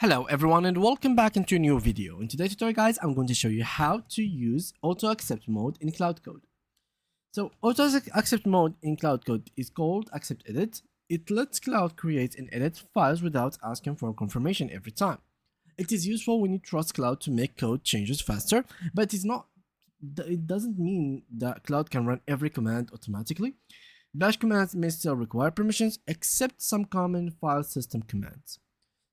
Hello everyone and welcome back into a new video. In today's tutorial guys, I'm going to show you how to use auto accept mode in Cloud Code. So auto accept mode in Cloud Code is called accept edit. It lets Cloud create and edit files without asking for confirmation every time. It is useful when you trust Cloud to make code changes faster, but it doesn't mean that Cloud can run every command automatically. Bash commands may still require permissions except some common file system commands.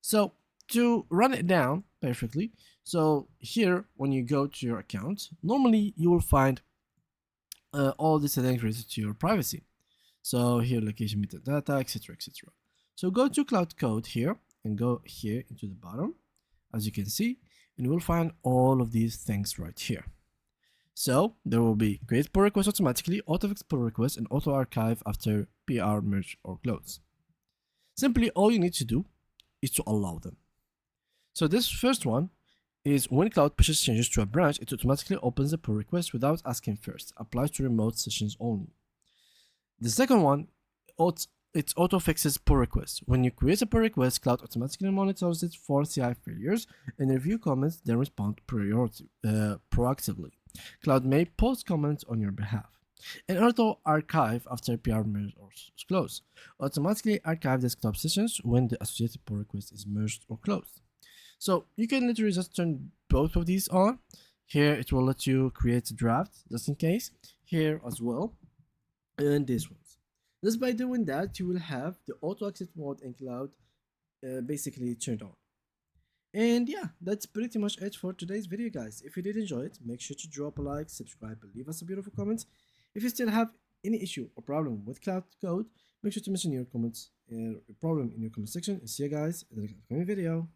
So to run it down perfectly, so here when you go to your account, normally you will find all the settings related to your privacy. So here location metadata, etc, etc. So go to Cloud Code here and go here into the bottom, as you can see, and you will find all of these things right here. So there will be create pull request automatically, auto fix pull request, and auto archive after PR, merge, or close. Simply all you need to do is to allow them. So this first one is when Cloud pushes changes to a branch, it automatically opens the pull request without asking first. Applies to remote sessions only. The second one, it auto fixes pull requests. When you create a pull request, Cloud automatically monitors it for CI failures and review comments, then respond proactively. Cloud may post comments on your behalf. And auto archive after PR merge or close. Automatically archive desktop sessions when the associated pull request is merged or closed. So you can literally just turn both of these on. Here it will let you create a draft just in case. Here as well. And these ones. Just by doing that, you will have the auto accept mode in Cloud basically turned on. And yeah, that's pretty much it for today's video, guys. If you did enjoy it, make sure to drop a like, subscribe, and leave us a beautiful comment. If you still have any issue or problem with Cloud Code, make sure to mention your comments, your problem in your comment section. And see you guys in the next video.